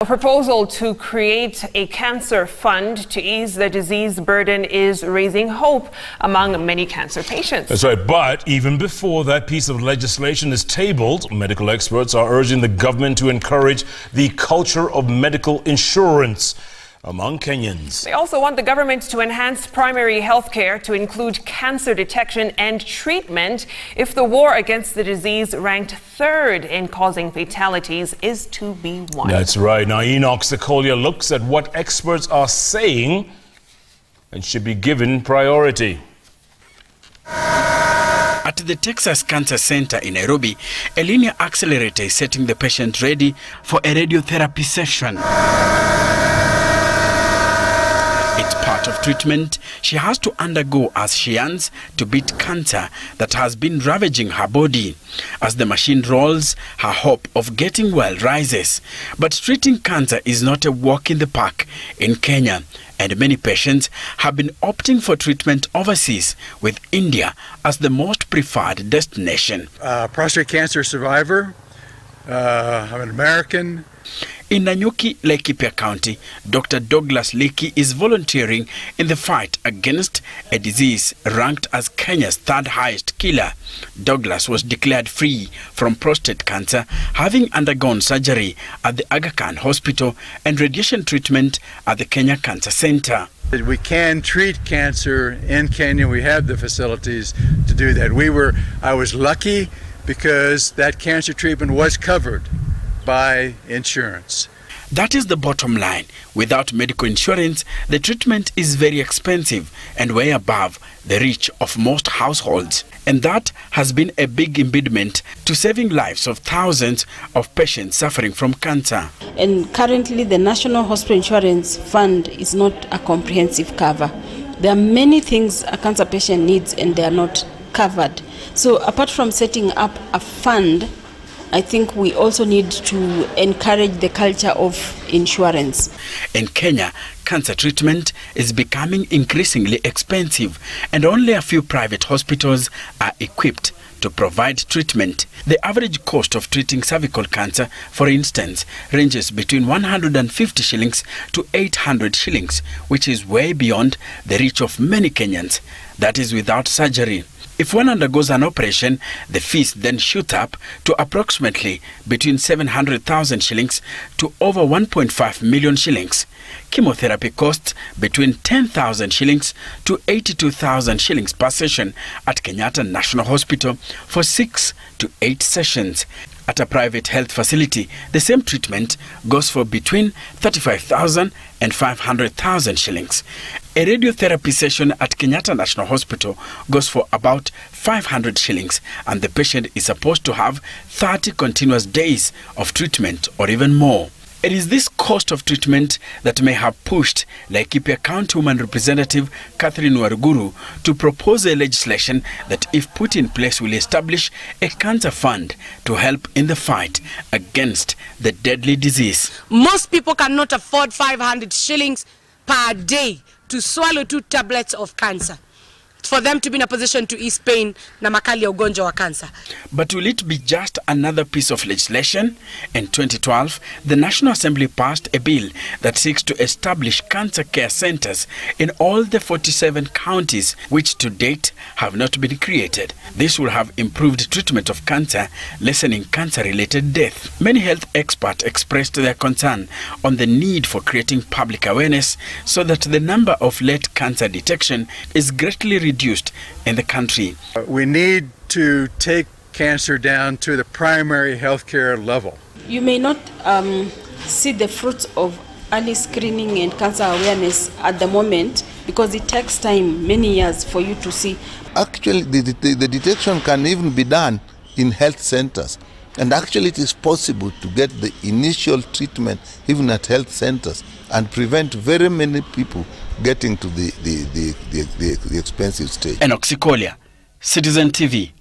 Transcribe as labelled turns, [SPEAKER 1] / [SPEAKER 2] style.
[SPEAKER 1] A proposal to create a cancer fund to ease the disease burden is raising hope among many cancer patients.
[SPEAKER 2] That's right, but even before that piece of legislation is tabled, medical experts are urging the government to encourage the culture of medical insurance among Kenyans.
[SPEAKER 1] They also want the government to enhance primary health care to include cancer detection and treatment if the war against the disease, ranked third in causing fatalities, is to be won.
[SPEAKER 2] That's right. Now, Enock Sikolia looks at what experts are saying and should be given priority.
[SPEAKER 3] At the Texas Cancer Center in Nairobi, a linear accelerator is setting the patient ready for a radiotherapy session. It's part of treatment she has to undergo as she yearns to beat cancer that has been ravaging her body. As the machine rolls, her hope of getting well rises. But treating cancer is not a walk in the park in Kenya, and many patients have been opting for treatment overseas, with India as the most preferred destination.
[SPEAKER 4] Prostate cancer survivor. I'm an American.
[SPEAKER 3] In Nanyuki, Laikipia County, Dr. Douglas Leakey is volunteering in the fight against a disease ranked as Kenya's third highest killer. Douglas was declared free from prostate cancer, having undergone surgery at the Aga Khan Hospital and radiation treatment at the Kenya Cancer Center.
[SPEAKER 4] We can treat cancer in Kenya. We have the facilities to do that. I was lucky because that cancer treatment was covered by insurance.
[SPEAKER 3] That is the bottom line. Without medical insurance, the treatment is very expensive and way above the reach of most households. And that has been a big impediment to saving lives of thousands of patients suffering from cancer.
[SPEAKER 5] And currently, the National Hospital Insurance Fund is not a comprehensive cover. There are many things a cancer patient needs and they are not covered. So apart from setting up a fund, I think we also need to encourage the culture of insurance.
[SPEAKER 3] In Kenya, cancer treatment is becoming increasingly expensive, and only a few private hospitals are equipped to provide treatment. The average cost of treating cervical cancer, for instance, ranges between 150 shillings to 800 shillings, which is way beyond the reach of many Kenyans. That is without surgery. If one undergoes an operation, the fees then shoot up to approximately between 700,000 shillings to over 1.5 million shillings. Chemotherapy costs between 10,000 shillings to 82,000 shillings per session at Kenyatta National Hospital for 6 to 8 sessions. At a private health facility, the same treatment goes for between 35,000 and 500,000 shillings. A radiotherapy session at Kenyatta National Hospital goes for about 500 shillings, and the patient is supposed to have 30 continuous days of treatment or even more. It is this cost of treatment that may have pushed Laikipia County Woman Representative Catherine Waruguru to propose a legislation that, if put in place, will establish a cancer fund to help in the fight against the deadly disease.
[SPEAKER 6] Most people cannot afford 500 shillings per day to swallow 2 tablets of cancer, for them to be in a position to ease pain na makali ya ugonjwa wa cancer.
[SPEAKER 3] But will it be just another piece of legislation? In 2012, the National Assembly passed a bill that seeks to establish cancer care centers in all the 47 counties, which to date have not been created. This will have improved treatment of cancer, lessening cancer-related death. Many health experts expressed their concern on the need for creating public awareness so that the number of late cancer detection is greatly reduced in the country.
[SPEAKER 4] We need to take cancer down to the primary healthcare level.
[SPEAKER 5] You may not see the fruits of early screening and cancer awareness at the moment because it takes time, many years, for you to see.
[SPEAKER 7] Actually, the detection can even be done in health centers. And actually it is possible to get the initial treatment even at health centers and prevent very many people getting to the expensive stage.
[SPEAKER 3] Enock Sikolia, Citizen TV.